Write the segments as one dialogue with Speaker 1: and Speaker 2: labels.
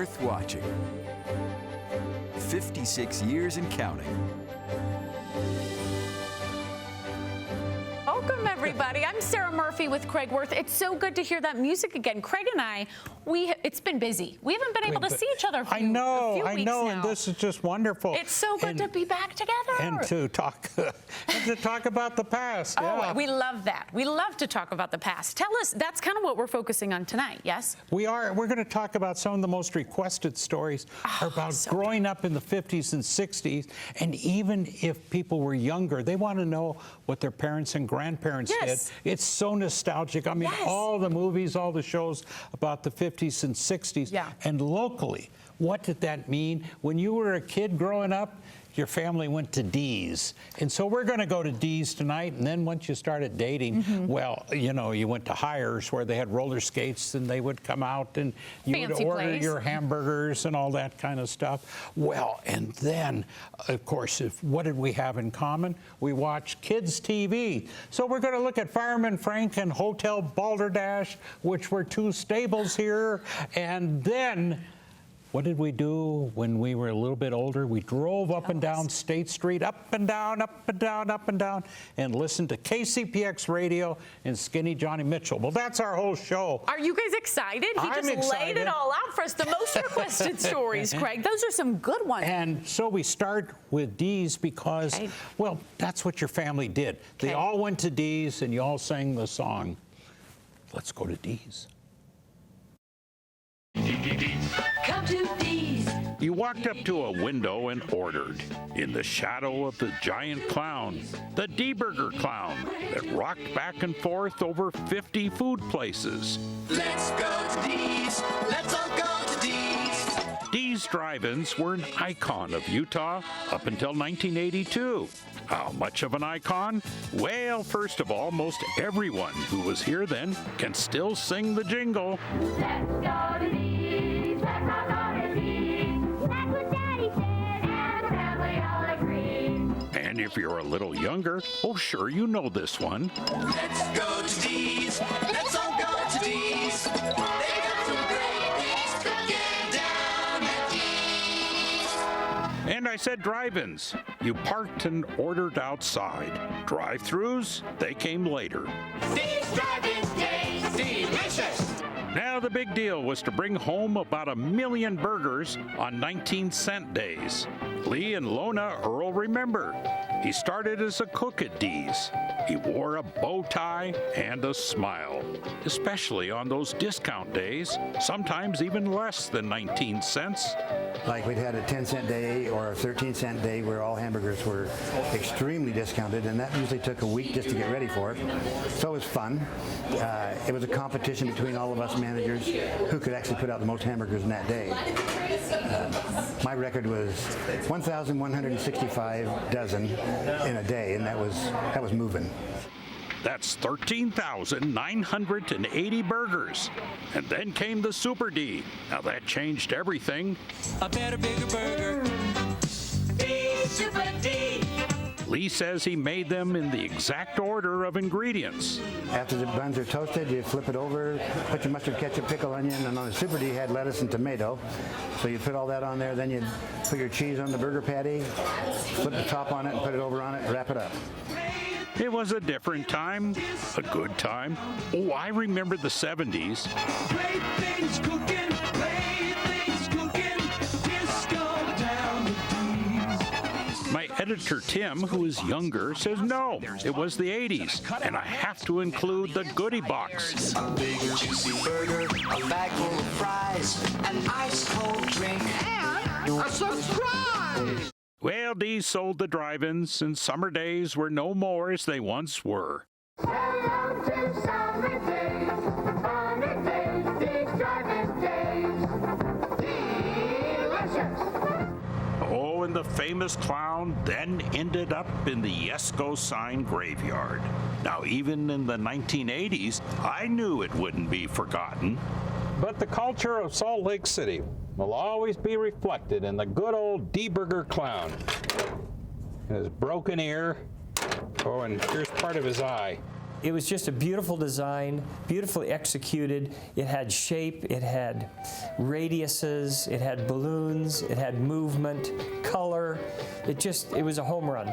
Speaker 1: Wirth Watching. 56 years and counting.
Speaker 2: Welcome, everybody. I'm Sarah Murphy with Craig Wirth. It's so good to hear that music again. Craig and I, it's been busy. We haven't been able to see each other for a few weeks now.
Speaker 3: And this is just wonderful.
Speaker 2: It's so good to be back together.
Speaker 3: And to talk about the past.
Speaker 2: Oh, we love that. We love to talk about the past. Tell us, that's kind of what we're focusing on tonight, yes?
Speaker 3: We are. We're going to talk about some of the most requested stories about growing up in the 50s and 60s. And even if people were younger, they want to know what their parents and grandparents did. It's so nostalgic. I mean, all the movies, all the shows about the 50s and 60s.
Speaker 2: Yeah.
Speaker 3: And locally, what did that mean? When you were a kid growing up, your family went to D's. And so we're going to go to D's tonight. And then once you started dating, well, you know, you went to Hires where they had roller skates and they would come out and you
Speaker 2: Fancy
Speaker 3: would order
Speaker 2: place.
Speaker 3: your hamburgers and all that kind of stuff. Well, and then, of course, what did we have in common? We watched kids' TV. So we're going to look at Fireman Frank and Hotel Balderdash, which were two stables here. And then, what did we do when we were a little bit older? We drove up and down State Street, up and down, up and down, up and down, and listened to KCPX radio and Skinny Johnny Mitchell. Well, that's our whole show.
Speaker 2: Are you guys excited?
Speaker 3: I'm
Speaker 2: He just laid it all out for us. The most requested stories, Craig. Those are some good ones.
Speaker 3: And so we start with D's because, well, that's what your family did. They all went to D's and you all sang the song. Let's go to D's.
Speaker 4: Come to D's.
Speaker 5: You walked up to a window and ordered, in the shadow of the giant clown, the D-Burger clown that rocked back and forth over 50 food places.
Speaker 6: Let's go to D's. Let's all go to D's.
Speaker 5: D's drive-ins were an icon of Utah up until 1982. How much of an icon? Well, first of all, most everyone who was here then can still sing the jingle.
Speaker 4: Let's go to D's. Let's all go to D's. That's what Daddy said, and the family all agreed.
Speaker 5: And if you're a little younger, oh sure, you know this one.
Speaker 6: Let's go to D's. Let's all go to D's. They got some great things cooking down at D's.
Speaker 5: And I said drive-ins. You parked and ordered outside. Drive-thrus, they came later.
Speaker 6: D's Drive-In Days. Delicious.
Speaker 5: Now the big deal was to bring home about 1 million burgers on 19-cent days. Lee and Lona Earl remember. He started as a cook at D's. He wore a bow tie and a smile, especially on those discount days, sometimes even less than 19 cents.
Speaker 7: Like we'd had a 10-cent day or a 13-cent day where all hamburgers were extremely discounted, and that usually took a week just to get ready for it. So it was fun. It was a competition between all of us managers who could actually put out the most hamburgers in that day. My record was 1,165 dozen in a day, and that was moving.
Speaker 5: That's 13,980 burgers. And then came the Super D. Now that changed everything.
Speaker 6: A better, bigger burger. D, Super D.
Speaker 5: Lee says he made them in the exact order of ingredients.
Speaker 7: After the buns are toasted, you flip it over, put your mustard, ketchup, pickle, onion, and on the Super D had lettuce and tomato. So you put all that on there, then you put your cheese on the burger patty, flip the top on it, and put it over on it, and wrap it up.
Speaker 5: It was a different time, a good time. Oh, I remember the 70s.
Speaker 6: Great things cooking, great things cooking. Disco down the D's.
Speaker 5: My editor, Tim, who is younger, says no, it was the 80s, and I have to include the goodie box.
Speaker 6: A big juicy burger, a bag full of fries, an ice cold drink, and a surprise.
Speaker 5: Well, D's sold the drive-ins, and summer days were no more as they once were.
Speaker 4: Hello to summer days, summer days, D's Drive-In Days. Delicious.
Speaker 5: Oh, and the famous clown then ended up in the Yesco sign graveyard. Now, even in the 1980s, I knew it wouldn't be forgotten.
Speaker 8: But the culture of Salt Lake City will always be reflected in the good old D-Burger clown. His broken ear, oh, and here's part of his eye.
Speaker 9: It was just a beautiful design, beautifully executed. It had shape, it had radiuses, it had balloons, it had movement, color. It was a home run.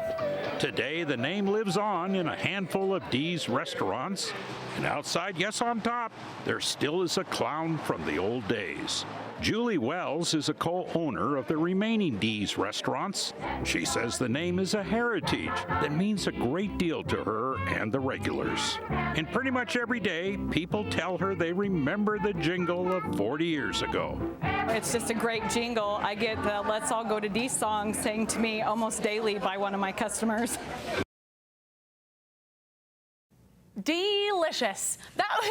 Speaker 5: Today, the name lives on in a handful of Dee's restaurants. And outside, yes, on top, there still is a clown from the old days. Julie Wells is a co-owner of the remaining Dee's restaurants. She says the name is a heritage that means a great deal to her and the regulars. And pretty much every day, people tell her they remember the jingle of 40 years ago.
Speaker 10: It's just a great jingle. I get the Let's All Go to Dee's song sang to me almost daily by one of my customers.
Speaker 2: Delicious.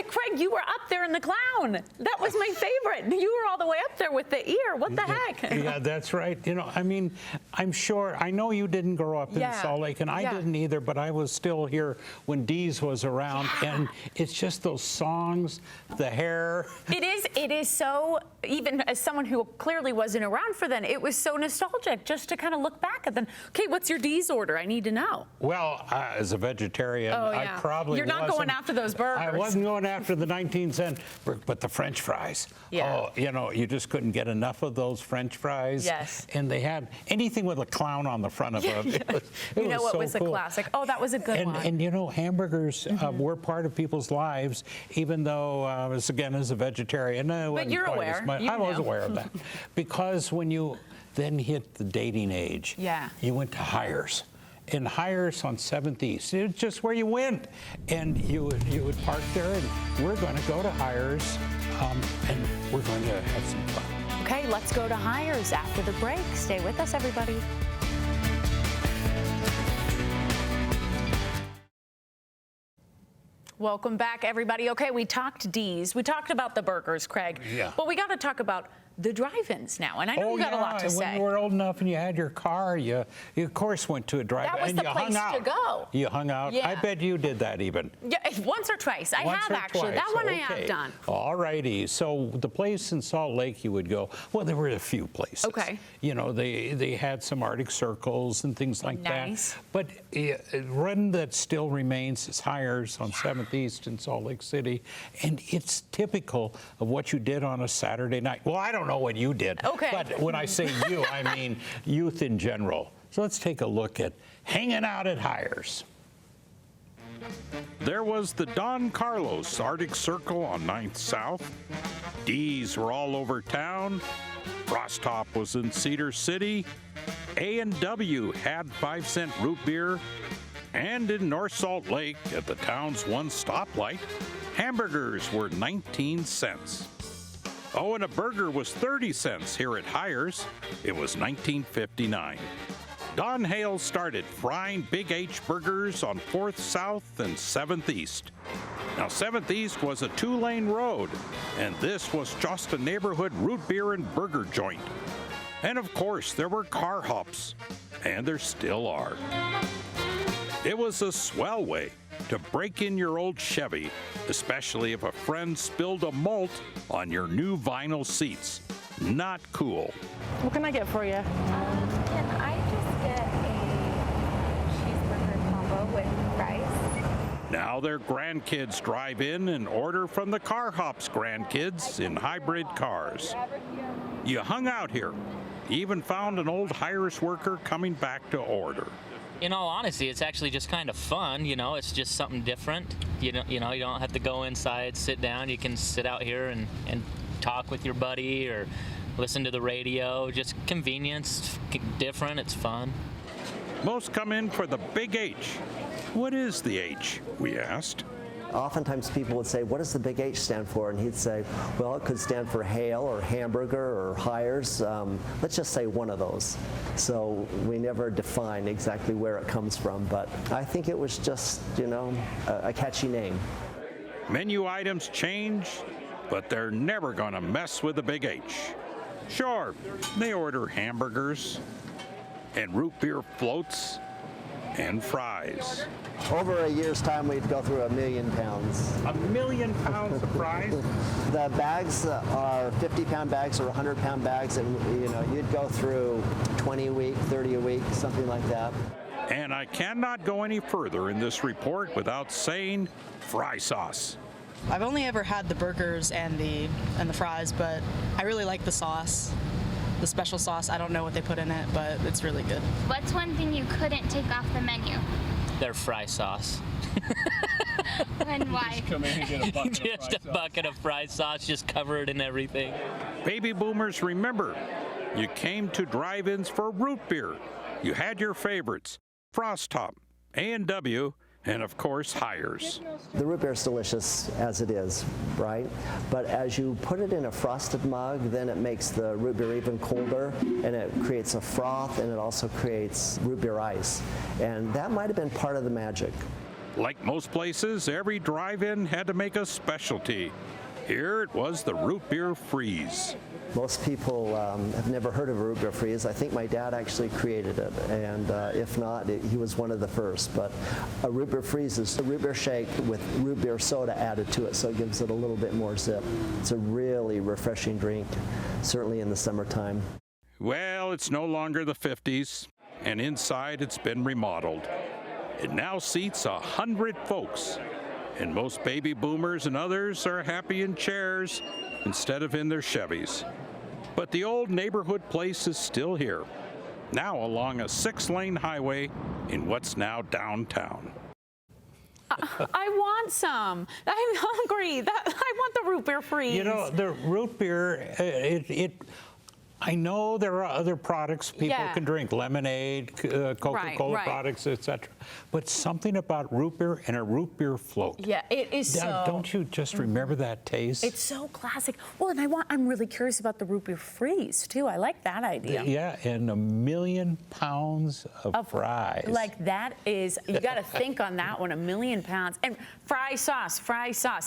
Speaker 2: Craig, you were up there in the clown. That was my favorite. You were all the way up there with the ear. What the heck?
Speaker 3: Yeah, that's right. You know, I mean, I'm sure, I know you didn't grow up in Salt Lake, and I didn't either, but I was still here when Dee's was around, and it's just those songs, the hair.
Speaker 2: It is so, even as someone who clearly wasn't around for then, it was so nostalgic just to kind of look back at them. Okay, what's your Dee's order? I need to know.
Speaker 3: Well, as a vegetarian, I probably
Speaker 2: You're not going after those burgers.
Speaker 3: I wasn't going after the 19-cent, but the French fries.
Speaker 2: Yeah.
Speaker 3: Oh, you know, you just couldn't get enough of those French fries.
Speaker 2: Yes.
Speaker 3: And they had anything with a clown on the front of it.
Speaker 2: You know what was a classic? Oh, that was a good one.
Speaker 3: And you know, hamburgers were part of people's lives, even though I was, again, as a vegetarian.
Speaker 2: But you're aware.
Speaker 3: I was aware of that. Because when you then hit the dating age, you went to Hires. In Hires on 7th East. It's just where you went. And you would park there, and we're going to go to Hires, and we're going to have some fun.
Speaker 2: Okay, let's go to Hires after the break. Stay with us, everybody. Welcome back, everybody. Okay, we talked Dee's. We talked about the burgers, Craig.
Speaker 3: Yeah.
Speaker 2: But we got to talk about the drive-ins now, and I know you got a lot to say.
Speaker 3: When you were old enough and you had your car, you of course went to a drive-in.
Speaker 2: That was
Speaker 3: and
Speaker 2: the
Speaker 3: you
Speaker 2: place
Speaker 3: hung out.
Speaker 2: to go.
Speaker 3: You hung out.
Speaker 2: Yeah.
Speaker 3: I bet you did that even.
Speaker 2: Yeah, once or twice. I have actually. That one I have done.
Speaker 3: All righty. So the place in Salt Lake you would go, well, there were a few places.
Speaker 2: Okay.
Speaker 3: You know, they had some Arctic Circles and things like
Speaker 2: Nice.
Speaker 3: that. But one that still remains is Hires on 7th East in Salt Lake City. And it's typical of what you did on a Saturday night. Well, I don't know what you did.
Speaker 2: Okay.
Speaker 3: But when I say you, I mean youth in general. So let's take a look at hanging out at Hires.
Speaker 5: There was the Don Carlos Arctic Circle on 9th South. Dee's were all over town. Frost Top was in Cedar City. A&W had 5-cent root beer. And in North Salt Lake, at the town's one stoplight, hamburgers were 19 cents. Oh, and a burger was 30 cents here at Hires. It was 1959. Don Hale started frying Big H burgers on 4th South and 7th East. Now, 7th East was a 2-lane road, and this was just a neighborhood root beer and burger joint. And of course, there were car hops, and there still are. It was a swell way to break in your old Chevy, especially if a friend spilled a malt on your new vinyl seats. Not cool.
Speaker 10: What can I get for you?
Speaker 11: Can I just get a cheeseburger combo with fries?
Speaker 5: Now their grandkids drive in and order from the Car Hops grandkids in hybrid cars. You hung out here, even found an old Hires worker coming back to order.
Speaker 12: In all honesty, it's actually just kind of fun, you know, it's just something different. You don't have to go inside, sit down, you can sit out here and talk with your buddy or listen to the radio, just convenience, different, it's fun.
Speaker 5: Most come in for the Big H. What is the H, we asked.
Speaker 13: Oftentimes people would say, what does the Big H stand for? And he'd say, well, it could stand for Hale or Hamburger or Hires. Let's just say one of those. So we never define exactly where it comes from, but I think it was just, you know, a catchy name.
Speaker 5: Menu items change, but they're never gonna mess with the Big H. Sure, they order hamburgers and root beer floats and fries.
Speaker 13: Over a year's time, we'd go through 1 million pounds.
Speaker 3: 1 million pounds of fries?
Speaker 13: The bags are 50-pound bags or 100-pound bags, and you know, you'd go through 20 a week, 30 a week, something like that.
Speaker 5: And I cannot go any further in this report without saying fry sauce.
Speaker 14: I've only ever had the burgers and the fries, but I really like the sauce. The special sauce, I don't know what they put in it, but it's really good.
Speaker 4: What's one thing you couldn't take off the menu?
Speaker 12: Their fry sauce.
Speaker 4: And why?
Speaker 15: Come in and get a bucket
Speaker 12: Just a bucket of fry sauce, just covered in everything.
Speaker 5: Baby boomers, remember, you came to drive-ins for root beer. You had your favorites, Frost Top, A&W, and of course, Hires.
Speaker 13: The root beer is delicious as it is, right? But as you put it in a frosted mug, then it makes the root beer even colder, and it creates a froth, and it also creates root beer ice. And that might have been part of the magic.
Speaker 5: Like most places, every drive-in had to make a specialty. Here it was the root beer freeze.
Speaker 13: Most people have never heard of a root beer freeze. I think my dad actually created it, and if not, he was one of the first. But a root beer freeze is a root beer shake with root beer soda added to it, so it gives it a little bit more zip. It's a really refreshing drink, certainly in the summertime.
Speaker 5: Well, it's no longer the 50s, and inside it's been remodeled. It now seats 100 folks, and most baby boomers and others are happy in chairs instead of in their Chevys. But the old neighborhood place is still here, now along a 6-lane highway in what's now downtown.
Speaker 2: I want some. I'm hungry. I want the root beer freeze.
Speaker 3: You know, the root beer, I know there are other products people can drink, lemonade, Coca-Cola products, etc. But something about root beer and a root beer float.
Speaker 2: Yeah, it is so.
Speaker 3: Don't you just remember that taste?
Speaker 2: It's so classic. Well, and I'm really curious about the root beer freeze too. I like that idea.
Speaker 3: Yeah, and 1 million pounds of fries.
Speaker 2: Like that is, you got to think on that one, 1 million pounds. And fry sauce.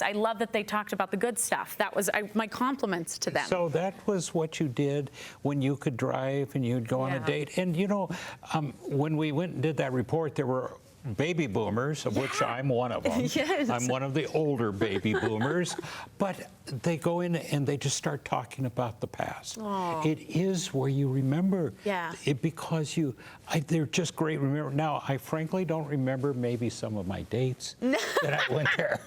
Speaker 2: I love that they talked about the good stuff. That was my compliments to them.
Speaker 3: So that was what you did when you could drive and you'd go on a date. And you know, when we went and did that report, there were baby boomers, of which I'm one of them.
Speaker 2: Yes.
Speaker 3: I'm one of the older baby boomers. But they go in and they just start talking about the past.
Speaker 2: Aww.
Speaker 3: It is where you remember it because they're just great. Remember now, I frankly don't remember maybe some of my dates that I went there.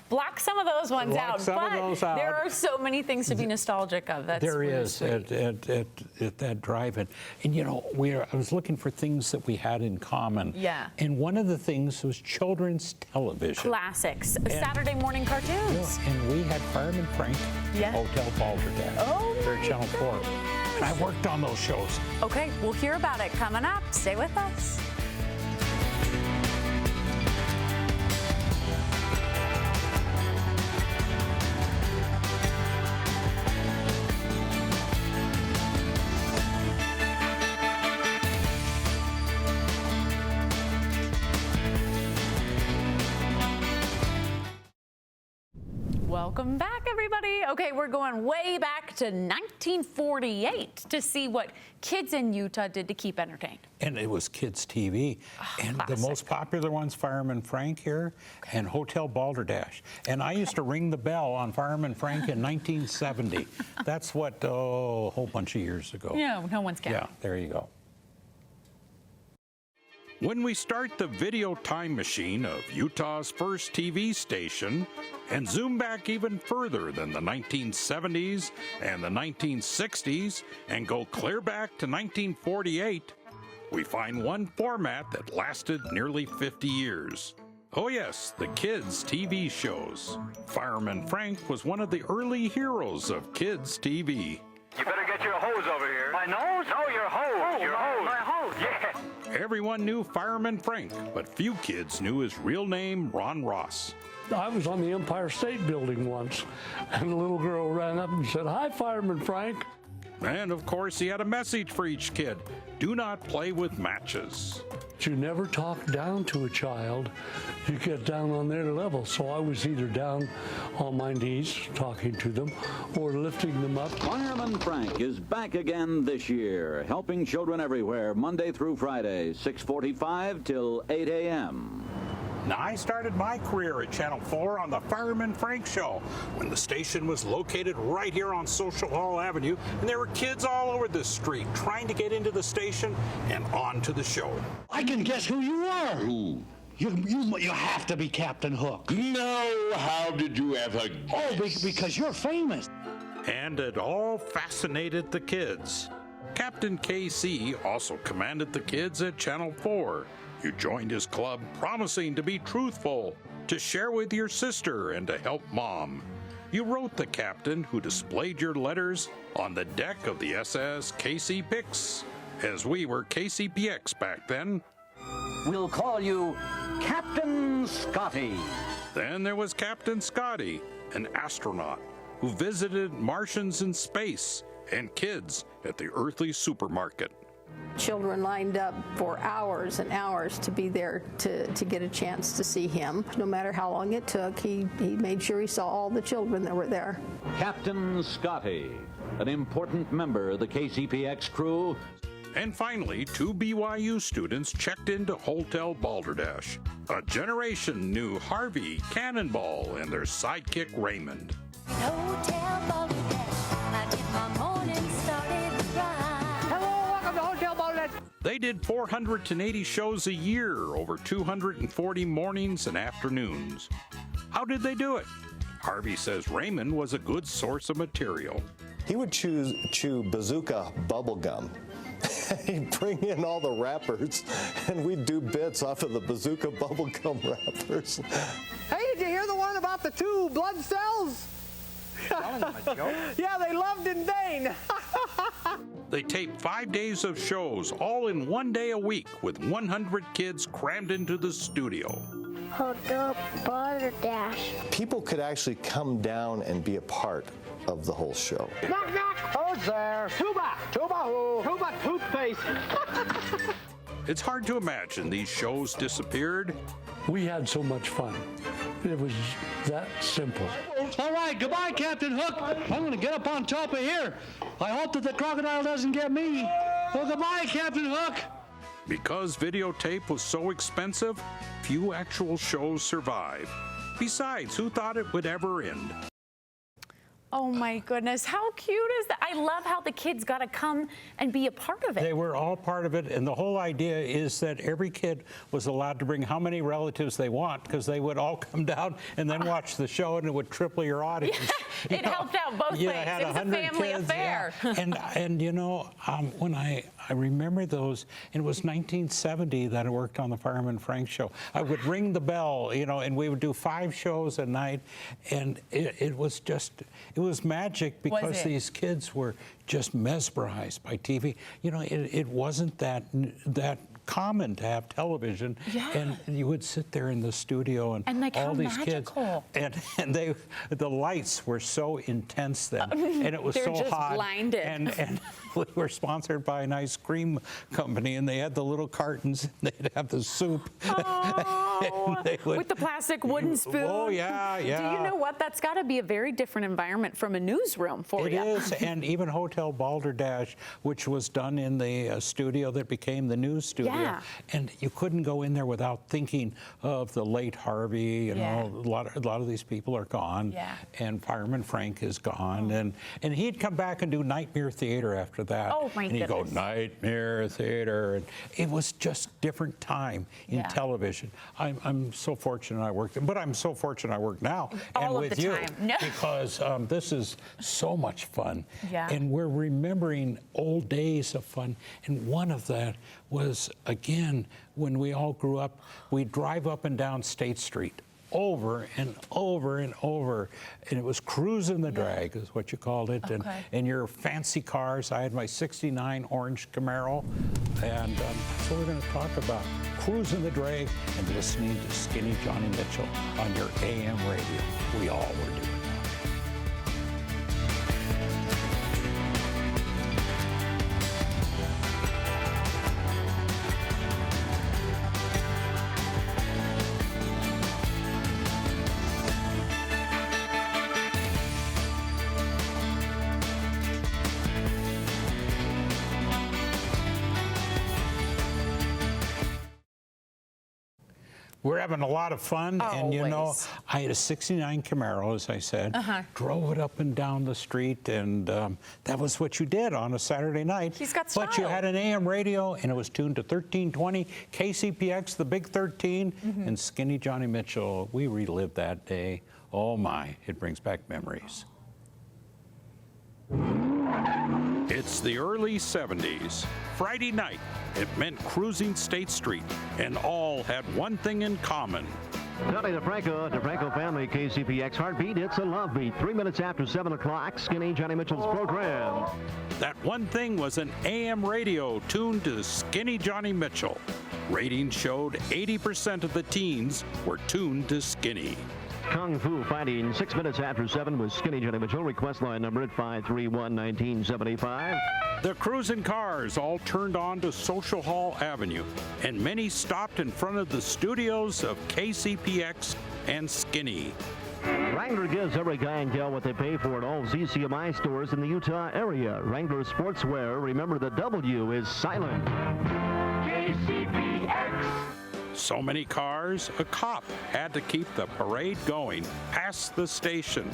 Speaker 2: Block some of those ones out. There are so many things to be nostalgic of. That's
Speaker 3: there
Speaker 2: really
Speaker 3: is
Speaker 2: sweet.
Speaker 3: at that drive-in. And you know, I was looking for things that we had in common.
Speaker 2: Yeah.
Speaker 3: And one of the things was children's television.
Speaker 2: Classics. Saturday morning cartoons.
Speaker 3: And we had Fireman Frank, Hotel Balderdash.
Speaker 2: Oh,
Speaker 3: they're Channel 4. And I worked on those shows.
Speaker 2: Okay, we'll hear about it coming up. Stay with us. Welcome back, everybody. Okay, we're going way back to 1948 to see what kids in Utah did to keep entertained.
Speaker 3: And it was kids' TV. And the most popular ones, Fireman Frank here and Hotel Balderdash. And I used to ring the bell on Fireman Frank in 1970. That's what, a whole bunch of years ago.
Speaker 2: Yeah, no one's counting.
Speaker 3: Yeah, there you go.
Speaker 5: When we start the video time machine of Utah's first TV station and zoom back even further than the 1970s and the 1960s and go clear back to 1948, we find one format that lasted nearly 50 years. Oh yes, the kids' TV shows. Fireman Frank was one of the early heroes of kids' TV.
Speaker 16: You better get your hose over here. My nose? No, your hose.
Speaker 6: Oh,
Speaker 16: your hose. My hose.
Speaker 6: Yeah.
Speaker 5: Everyone knew Fireman Frank, but few kids knew his real name, Ron Ross.
Speaker 17: I was on the Empire State Building once, and a little girl ran up and said, "Hi, Fireman Frank."
Speaker 5: And of course, he had a message for each kid. Do not play with matches.
Speaker 17: You never talk down to a child. You get down on their level. So I was either down on my knees talking to them or lifting them up.
Speaker 18: Fireman Frank is back again this year, helping children everywhere, Monday through Friday, 6:45 till 8 a.m.
Speaker 3: Now, I started my career at Channel 4 on the Fireman Frank Show, when the station was located right here on Social Hall Avenue, and there were kids all over the street trying to get into the station and onto the show.
Speaker 15: I can guess who you are.
Speaker 18: Who?
Speaker 15: You have to be Captain Hook.
Speaker 18: No, how did you ever guess?
Speaker 15: Oh, because you're famous.
Speaker 5: And it all fascinated the kids. Captain KC also commanded the kids at Channel 4. You joined his club promising to be truthful, to share with your sister, and to help Mom. You wrote the captain who displayed your letters on the deck of the SS KC Pix, as we were KCPX back then.
Speaker 18: We'll call you Captain Scotty.
Speaker 5: Then there was Captain Scotty, an astronaut who visited Martians in space and kids at the earthly supermarket.
Speaker 19: Children lined up for hours and hours to be there to get a chance to see him. No matter how long it took, he made sure he saw all the children that were there.
Speaker 18: Captain Scotty, an important member of the KCPX crew.
Speaker 5: And finally, 2 BYU students checked into Hotel Balderdash. A generation knew Harvey, Cannonball, and their sidekick Raymond.
Speaker 4: Hotel Balderdash, I did my morning started right.
Speaker 15: Hello, welcome to Hotel Balderdash.
Speaker 5: They did 480 shows a year over 240 mornings and afternoons. How did they do it? Harvey says Raymond was a good source of material.
Speaker 20: He would chew bazooka bubble gum. He'd bring in all the rappers, and we'd do bits off of the bazooka bubblegum rappers.
Speaker 15: Hey, did you hear the one about the 2 blood cells? Yeah, they loved in vain.
Speaker 5: They taped 5 days of shows, all in 1 day a week, with 100 kids crammed into the studio.
Speaker 4: Hotel Balderdash.
Speaker 20: People could actually come down and be a part of the whole show.
Speaker 15: Knock, knock. Who's there? Tuba. Tuba who? Tuba toothpaste.
Speaker 5: It's hard to imagine these shows disappeared.
Speaker 17: We had so much fun. It was that simple.
Speaker 15: All right, goodbye, Captain Hook. I'm going to get up on top of here. I hope that the crocodile doesn't get me. Well, goodbye, Captain Hook.
Speaker 5: Because videotape was so expensive, few actual shows survived. Besides, who thought it would ever end?
Speaker 2: Oh my goodness, how cute is that? I love how the kids got to come and be a part of it.
Speaker 3: They were all part of it, and the whole idea is that every kid was allowed to bring how many relatives they want, because they would all come down and then watch the show, and it would triple your audience.
Speaker 2: Yeah, it helped out both things.
Speaker 3: Had
Speaker 2: it was a family
Speaker 3: kids,
Speaker 2: affair.
Speaker 3: Yeah. And you know, when I remember those, and it was 1970 that I worked on the Fireman Frank show. I would ring the bell, you know, and we would do 5 shows a night, and it was just, it was magic, because these kids were just mesmerized by TV. You know, it wasn't that common to have television, and you would sit there in the studio and
Speaker 2: like
Speaker 3: all
Speaker 2: how
Speaker 3: these
Speaker 2: magical.
Speaker 3: kids, and the lights were so intense then, and it was so
Speaker 2: just
Speaker 3: hot.
Speaker 2: Blinded.
Speaker 3: And we were sponsored by an ice cream company, and they had the little cartons. They'd have the soup.
Speaker 2: With the plastic wooden spoon.
Speaker 3: Oh yeah, yeah.
Speaker 2: Do you know what? That's got to be a very different environment from a newsroom for you.
Speaker 3: It is, and even Hotel Balderdash, which was done in the studio that became the news studio.
Speaker 2: Yeah.
Speaker 3: And you couldn't go in there without thinking of the late Harvey. You know, a lot of these people are gone.
Speaker 2: Yeah.
Speaker 3: And Fireman Frank is gone, and he'd come back and do Nightmare Theater after that.
Speaker 2: Oh my
Speaker 3: and
Speaker 2: goodness.
Speaker 3: he'd go Nightmare Theater, and it was just different time in television. I'm so fortunate I worked, but I'm so fortunate I work now and
Speaker 2: All of
Speaker 3: with
Speaker 2: the
Speaker 3: you,
Speaker 2: time. No.
Speaker 3: because this is so much fun.
Speaker 2: Yeah.
Speaker 3: And we're remembering old days of fun, and one of that was, again, when we all grew up, we'd drive up and down State Street over and over and over, and it was cruising the drag is what you called it. And your fancy cars. I had my '69 orange Camaro, and that's what we're going to talk about: cruising the drag and listening to Skinny Johnny Mitchell on your AM radio. We all were doing that. We're having a lot of fun, and you know,
Speaker 2: Always.
Speaker 3: I had a '69 Camaro, as I said, drove it up and down the street, and that was what you did on a Saturday night.
Speaker 2: He's got
Speaker 3: But you
Speaker 2: style.
Speaker 3: had an AM radio, and it was tuned to 1320, KCPX, the Big 13, and Skinny Johnny Mitchell. We relived that day. Oh my, it brings back memories.
Speaker 5: It's the early 70s. Friday night, it meant cruising State Street, and all had one thing in common.
Speaker 21: Tony DeFranco family, KCPX Heartbeat. It's a love beat. 3 minutes after 7 o'clock, Skinny Johnny Mitchell's program.
Speaker 5: That one thing was an AM radio tuned to Skinny Johnny Mitchell. Ratings showed 80% of the teens were tuned to Skinny.
Speaker 21: Kung Fu Fighting, 6 minutes after 7 with Skinny Johnny Mitchell. Request line number at 531-1975.
Speaker 5: The cruising cars all turned on to Social Hall Avenue, and many stopped in front of the studios of KCPX and Skinny.
Speaker 21: Wrangler gives every guy and gal what they pay for at all ZCMI stores in the Utah area. Wrangler Sportswear, remember the W is silent. KCPX.
Speaker 5: So many cars, a cop had to keep the parade going past the station.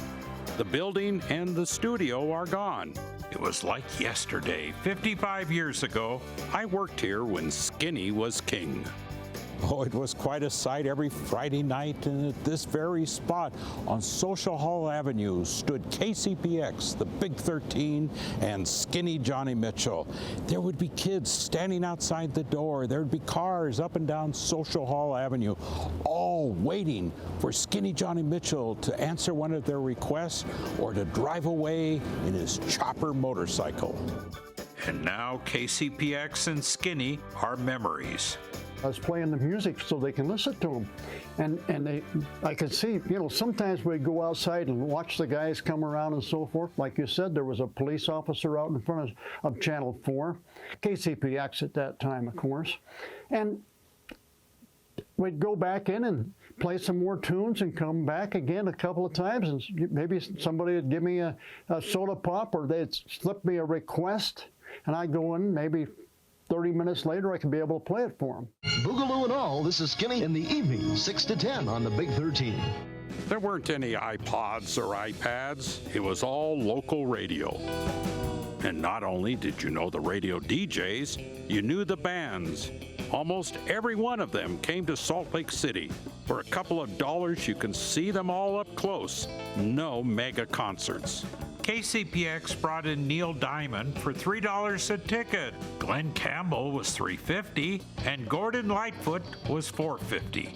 Speaker 5: The building and the studio are gone. It was like yesterday, 55 years ago. I worked here when Skinny was king.
Speaker 3: Oh, it was quite a sight every Friday night, and at this very spot on Social Hall Avenue stood KCPX, the Big 13, and Skinny Johnny Mitchell. There would be kids standing outside the door. There would be cars up and down Social Hall Avenue, all waiting for Skinny Johnny Mitchell to answer one of their requests or to drive away in his chopper motorcycle.
Speaker 5: And now KCPX and Skinny are memories.
Speaker 22: I was playing the music so they can listen to them. And I could see, you know, sometimes we'd go outside and watch the guys come around and so forth. Like you said, there was a police officer out in front of Channel 4, KCPX at that time, of course. And we'd go back in and play some more tunes and come back again a couple of times, and maybe somebody would give me a soda pop, or they'd slip me a request, and I'd go in maybe 30 minutes later, I could be able to play it for them.
Speaker 21: Boogaloo and all, this is Skinny in the evening, 6 to 10 on the Big 13.
Speaker 5: There weren't any iPods or iPads. It was all local radio. And not only did you know the radio DJs, you knew the bands. Almost every one of them came to Salt Lake City. For a couple of dollars, you can see them all up close. No mega concerts. KCPX brought in Neil Diamond for $3 a ticket. Glenn Campbell was $3.50, and Gordon Lightfoot was $4.50.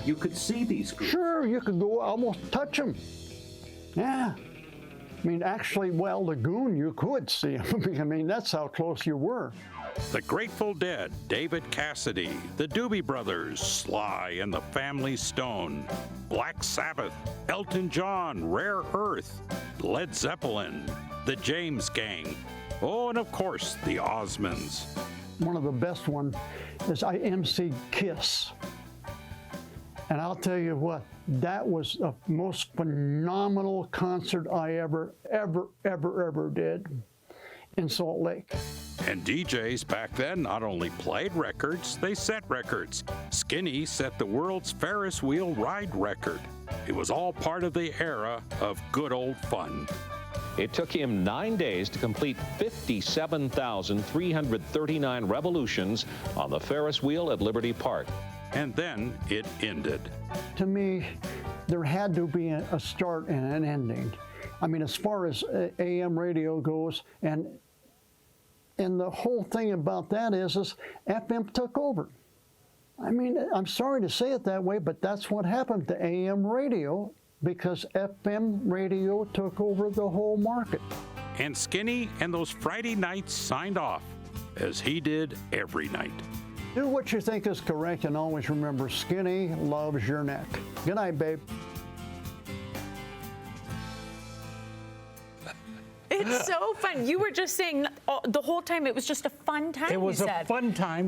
Speaker 5: You could see these groups.
Speaker 22: Sure, you could go almost touch them. Yeah. I mean, actually, well, the Goon, you could see them. I mean, that's how close you were.
Speaker 5: The Grateful Dead, David Cassidy, the Doobie Brothers, Sly and the Family Stone, Black Sabbath, Elton John, Rare Earth, Led Zeppelin, the James Gang, oh, and of course, the Osmonds.
Speaker 22: One of the best ones is I emceed Kiss. And I'll tell you what, that was the most phenomenal concert I ever did in Salt Lake.
Speaker 5: And DJs back then not only played records, they set records. Skinny set the world's Ferris wheel ride record. It was all part of the era of good old fun.
Speaker 23: It took him 9 days to complete 57,339 revolutions on the Ferris wheel at Liberty Park.
Speaker 5: And then it ended.
Speaker 22: To me, there had to be a start and an ending. I mean, as far as AM radio goes, and the whole thing about that is FM took over. I mean, I'm sorry to say it that way, but that's what happened to AM radio, because FM radio took over the whole market.
Speaker 5: And Skinny and those Friday nights signed off, as he did every night.
Speaker 22: Do what you think is correct, and always remember, Skinny loves your neck. Good night, babe.
Speaker 2: It's so fun. You were just saying the whole time it was just a fun time.
Speaker 3: It was
Speaker 2: you
Speaker 3: a
Speaker 2: said.
Speaker 3: fun time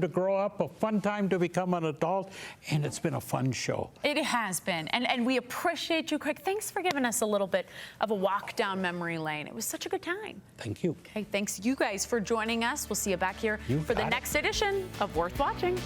Speaker 3: to grow up, a fun time to become an adult, and it's been a fun show.
Speaker 2: It has been, and we appreciate you, Craig. Thanks for giving us a little bit of a walk down memory lane. It was such a good time.
Speaker 3: Thank you.
Speaker 2: Okay, thanks you guys for joining us. We'll see you back here for the next edition of Wirth Watching.